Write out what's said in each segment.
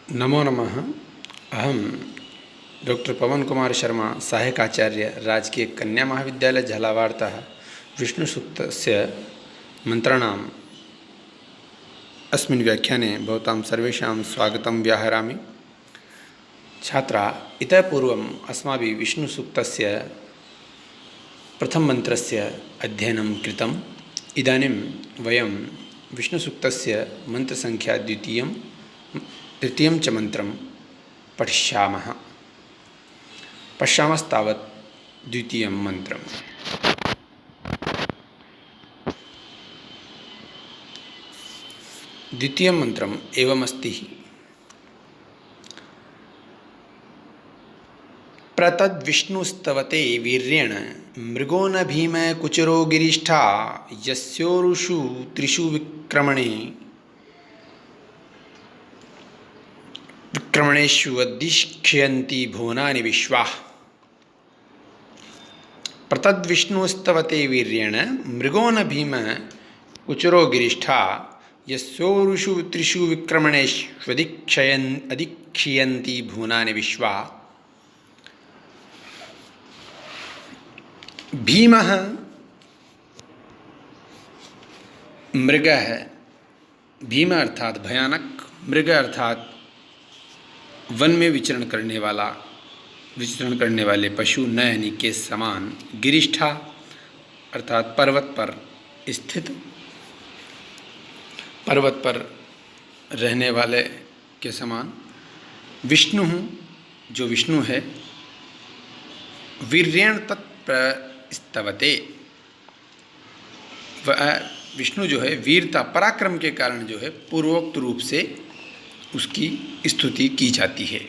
नमो नमः। अहम डॉक्टर पवन कुमार शर्मा, सहायक आचार्य, राजकीय कन्या महाविद्यालय झालावाड़तः विष्णुसूक्तस्य मन्त्राणाम् अस्मिन् व्याख्याने भवतां सर्वेषां स्वागतं व्याहरामि। छात्रा, इतः पूर्वम् अस्माभिः विष्णुसूक्तस्य प्रथममन्त्रस्य अध्ययनं कृतम्। इदानीं वयं विष्णुसूक्तस्य मन्त्रसङ्ख्या तृतीयं च मन्त्रं पठिष्यामः। पश्यामस्तावत् द्वितीयं मन्त्रम्। द्वितीयं मन्त्रम् एवमस्ति: प्रतद्विष्णुस्तवते वीर्येण मृगो न भीम कुचरो गिरिष्ठा यस्योरुषु त्रिषु विक्रमणेषु अधिष्ठियन्ति भुवनानि विश्वाः। प्रतद्विष्णुस्तवते वीर्येण मृगो न भीम कुचरो गिरिष्ठा यस्योरुषु त्रिषु विक्रमणेषु अधिक्षयन्ति भुवनानि विश्वाः। भीमः मृग है। भीम अर्थात भयानक, मृग अर्थात वन में विचरण करने वाले पशु, न यानी के समान। गिरिष्ठा अर्थात पर्वत पर स्थित, पर्वत पर रहने वाले के समान। विष्णु, जो विष्णु है, वीर्येण तत्प्रस्तवते, वह विष्णु जो है वीरता, पराक्रम के कारण जो है पूर्वोक्त रूप से उसकी स्तुति की जाती है।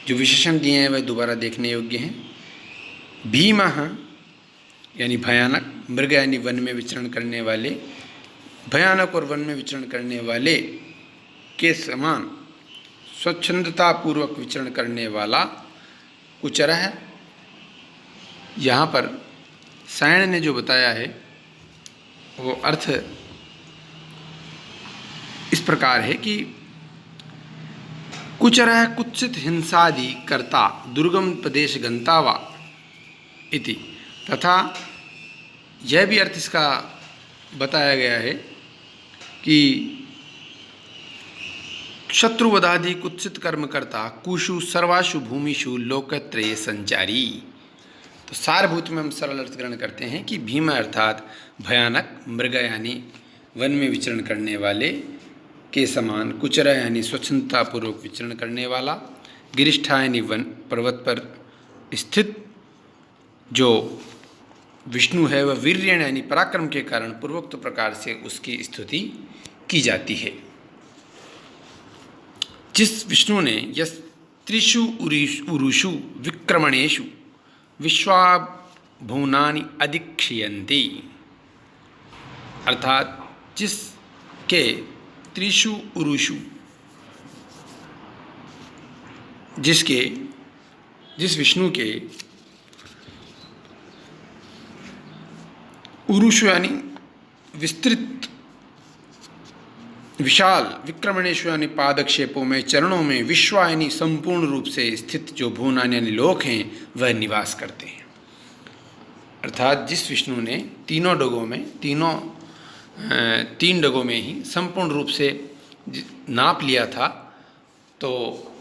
जो विशेषण दिए हैं वह दोबारा देखने योग्य हैं। भीमः यानी भयानक, मृग यानी वन में विचरण करने वाले, भयानक और वन में विचरण करने वाले के समान स्वच्छंदतापूर्वक विचरण करने वाला कुचर है। यहाँ पर सायण ने जो बताया है वो अर्थ इस प्रकार है कि कुचरः कुत्सित हिंसादि कर्ता दुर्गम प्रदेश गंता वा इति, तथा यह भी अर्थ इसका बताया गया है कि शत्रुवधादि कुत्सित कर्म करता कुषु सर्वाशु भूमिषु लोकत्रये संचारी। तो सारभूत में हम सरल अर्थ ग्रहण करते हैं कि भीम अर्थात भयानक, मृग यानी वन में विचरण करने वाले के समान, कुचरा यानी स्वच्छंदतापूर्वक विचरण करने वाला, गिरिष्ठा यानी वन पर्वत पर स्थित जो विष्णु है, वह वीर्येण यानी पराक्रम के कारण पूर्वोक्त प्रकार से उसकी स्तुति की जाती है। जिस विष्णु ने यस त्रिषु उरुषु विक्रमणेषु विश्वाभुवनानि अधिक्षयन्ति, अर्थात जिसके त्रिषु उरुषु, जिस विष्णु के उरुषु यानी विस्तृत, विशाल, विक्रमणेषु यानी पादक्षेपों में, चरणों में, विश्वा यानी संपूर्ण रूप से स्थित जो भुवनानि यानी लोक हैं वह निवास करते हैं। अर्थात जिस विष्णु ने तीन डगों में ही संपूर्ण रूप से नाप लिया था, तो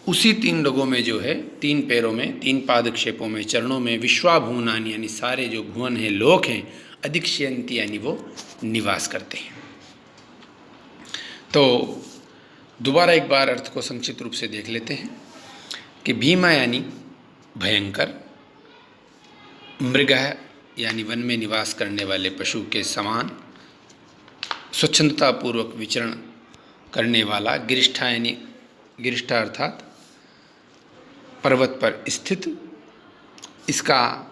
उसी 3 डगों में जो है, 3 पैरों में, 3 पादक्षेपों में, चरणों में, विश्वा भुवनानि यानी सारे जो भुवन हैं, लोक हैं, अधिक्षयन्ति यानी वो निवास करते हैं। तो दोबारा एक बार अर्थ को संक्षिप्त रूप से देख लेते हैं कि भीमा यानी भयंकर, मृग यानी वन में निवास करने वाले पशु के समान, स्वच्छंदतापूर्वक विचरण करने वाला, गिरिष्ठा यानी गिरिष्ठा अर्थात पर्वत पर स्थित, इसका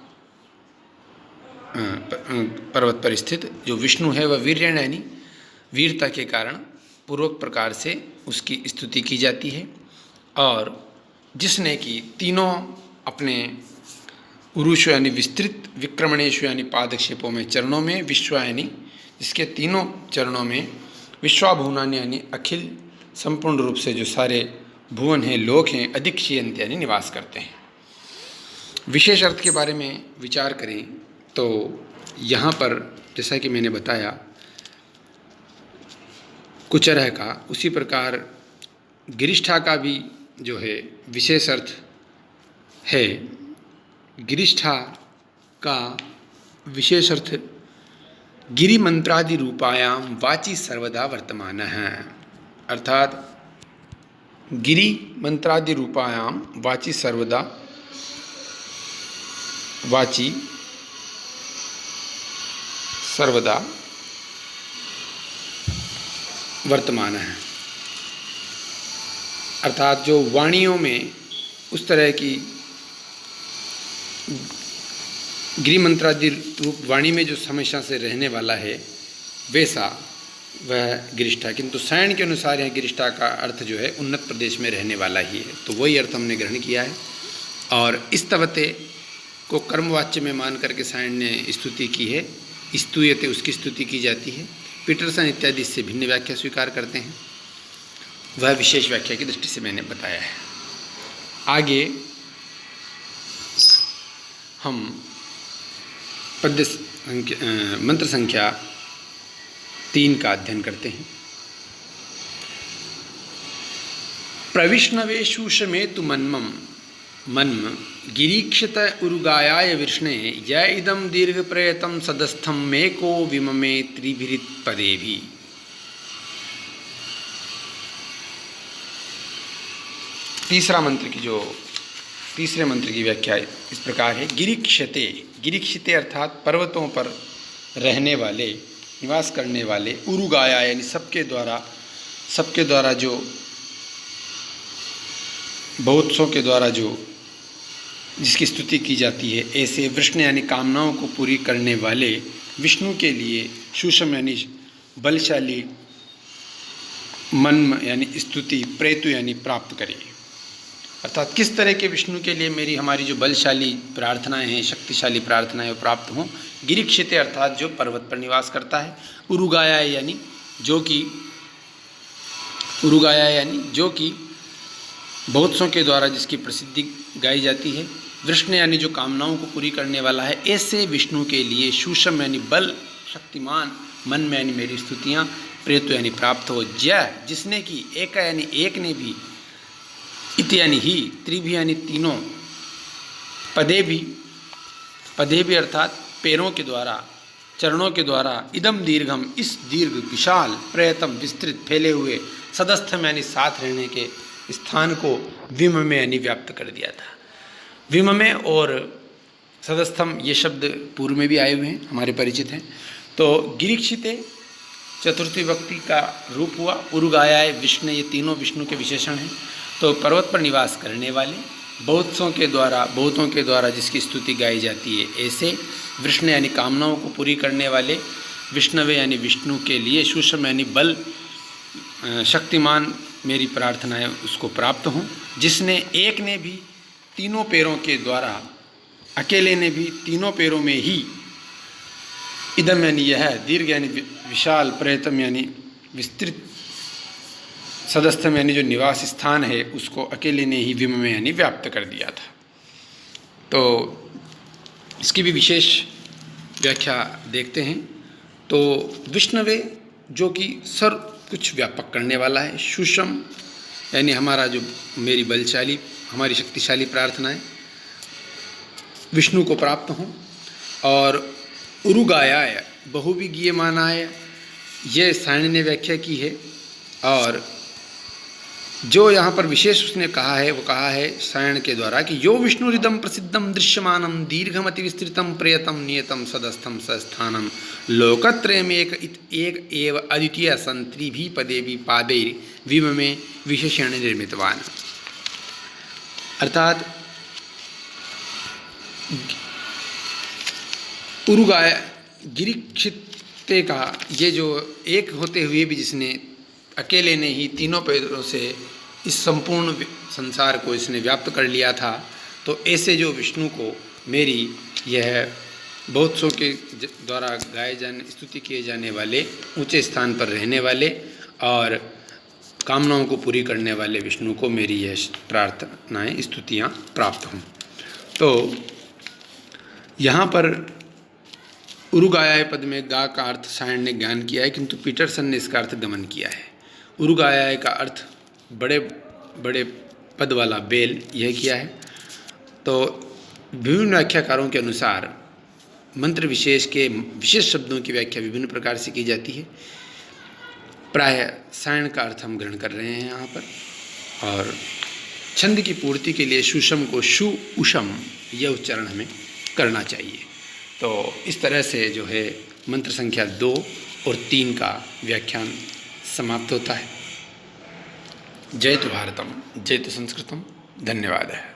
पर्वत पर स्थित जो विष्णु है वह वीर्येण यानी वीरता के कारण पूर्वक प्रकार से उसकी स्तुति की जाती है। और जिसने कि तीनों अपने उरुषु यानी विस्तृत, विक्रमणेशु यानी पादक्षेपों में, चरणों में, विश्वा यानी जिसके तीनों चरणों में, विश्वाभुवनानि यानी अखिल संपूर्ण रूप से जो सारे भुवन हैं, लोक हैं, अधिक्षयन्ति यानी निवास करते हैं। विशेष अर्थ के बारे में विचार करें तो यहाँ पर जैसा कि मैंने बताया कुचरह का, उसी प्रकार गिरिष्ठा का भी जो है विशेष अर्थ है। गिरिष्ठा का विशेष अर्थ गिरि मंत्रादि रूपायाम वाची सर्वदा वर्तमान है, अर्थात गिरि मंत्रादि रूपायाम वाची सर्वदा, वाची सर्वदा वर्तमान है, अर्थात जो वाणियों में उस तरह की गिरि मंत्रादि रूप वाणी में जो हमेशा से रहने वाला है वैसा वह गिरिष्ठा, किंतु सायण के अनुसार यह गिरिष्ठा का अर्थ जो है उन्नत प्रदेश में रहने वाला ही है, तो वही अर्थ हमने ग्रहण किया है। और इस तवते को कर्मवाच्य में मान करके सायण ने स्तुति की है, स्तूयते उसकी स्तुति की जाती है। पीटरसन इत्यादि इससे भिन्न व्याख्या स्वीकार करते हैं, वह विशेष व्याख्या की दृष्टि से मैंने बताया है। आगे हम पद्य मंत्र संख्या 3 का अध्ययन करते हैं। प्रविष्णवे शूषमेतु मन्मम मन्म गिरीक्षित उरुगायाय विष्णे य इदं दीर्घ प्रयतम सदस्थम मेको विममे त्रिभिरित पदेभि। तीसरे मंत्र की व्याख्या इस प्रकार है। गिरीक्षते, गिरीक्षिते अर्थात पर्वतों पर रहने वाले, निवास करने वाले, उरुगाया यानी सबके द्वारा जो बहुत्सों के द्वारा जो जिसकी स्तुति की जाती है, ऐसे विष्णु यानी कामनाओं को पूरी करने वाले विष्णु के लिए शूषम यानी बलशाली, मन्म यानी स्तुति, प्रेतु यानी प्राप्त करे, अर्थात किस तरह के विष्णु के लिए मेरी हमारी जो बलशाली प्रार्थनाएं हैं, शक्तिशाली प्रार्थनाएं वो प्राप्त हों। गिरीक्षिते अर्थात जो पर्वत पर निवास करता है, उरुगाया यानी जो कि बहुत्सों के द्वारा जिसकी प्रसिद्धि गाई जाती है, विष्णु यानी जो कामनाओं को पूरी करने वाला है, ऐसे विष्णु के लिए शूषम यानी बल, शक्तिमान, मन में यानी मेरी स्तुतियाँ, प्रेतु यानी प्राप्त हो, जय जिसने की, एक यानी एक ने भी, इत यानी ही, त्रिभी यानी तीनों, पदे भी अर्थात पैरों के द्वारा, चरणों के द्वारा, इदम दीर्घम इस दीर्घ विशाल, प्रयतम विस्तृत फैले हुए, सदस्थम यानी साथ रहने के स्थान को विम में यानी व्याप्त कर दिया था। विम में और सदस्थम ये शब्द पूर्व में भी आए हुए हैं, हमारे परिचित हैं। तो गिरीक्षिते चतुर्थी विभक्ति का रूप हुआ, उरुगायाय विष्णु, ये तीनों विष्णु के विशेषण हैं। तो पर्वत पर निवास करने वाले, बहुतों के द्वारा जिसकी स्तुति गाई जाती है, ऐसे विष्णु यानी कामनाओं को पूरी करने वाले, विष्णवे यानी विष्णु के लिए, शूषम यानी बल, शक्तिमान मेरी प्रार्थनाएं उसको प्राप्त हों, जिसने एक ने भी तीनों पैरों के द्वारा, अकेले ने भी तीनों पैरों में ही, इदम यानी यह, दीर्घ यानी विशाल, प्रयतम यानी विस्तृत, सदस्थम यानी जो निवास स्थान है उसको अकेले ने ही विम में यानी व्याप्त कर दिया था। तो इसकी भी विशेष व्याख्या देखते हैं। तो विष्णवे जो कि सर्व कुछ व्यापक करने वाला है, शूषम यानी हमारा जो मेरी बलशाली, हमारी शक्तिशाली प्रार्थनाएं विष्णु को प्राप्त हों, और उरुगायाय बहुविगीयमानाय ये सायण ने व्याख्या की है। और जो यहाँ पर विशेष उसने कहा है वो कहा है सायण के द्वारा कि यो विष्णुरिदम प्रसिद्धम दृश्यमानम दीर्घमति विस्तृतम प्रियतम नियतम सदस्थम सस्थानम लोकत्रयम एक एव अद्वितीय संत्रिभी पदेवी पादैर विम में विशेषण निर्मितवान। अर्थात उरुगाय गिरीक्षिते का ये जो एक होते हुए भी जिसने अकेले ने ही तीनों पैरों से इस संपूर्ण संसार को इसने व्याप्त कर लिया था, तो ऐसे जो विष्णु को मेरी यह बहुतों के द्वारा गाए जाने, स्तुति किए जाने वाले, ऊंचे स्थान पर रहने वाले और कामनाओं को पूरी करने वाले विष्णु को मेरी यह प्रार्थनाएं स्तुतियाँ प्राप्त हों। तो यहाँ पर उरुगायाय पद में गा का अर्थ सायण ने ज्ञान किया है, किंतु पीटरसन ने इसका अर्थ गमन किया है। उरुगायाय का अर्थ बड़े बड़े पद वाला बेल यह किया है। तो विभिन्न व्याख्याकारों के अनुसार मंत्र विशेष के विशेष शब्दों की व्याख्या विभिन्न प्रकार से की जाती है। प्राय सायण का अर्थ हम ग्रहण कर रहे हैं यहाँ पर, और छंद की पूर्ति के लिए सुषम को शु उषम यह उच्चारण हमें करना चाहिए। तो इस तरह से जो है मंत्र संख्या 2 और 3 का व्याख्यान समाप्त होता है। जय तो भारतम, जय तो संस्कृतम। धन्यवाद है।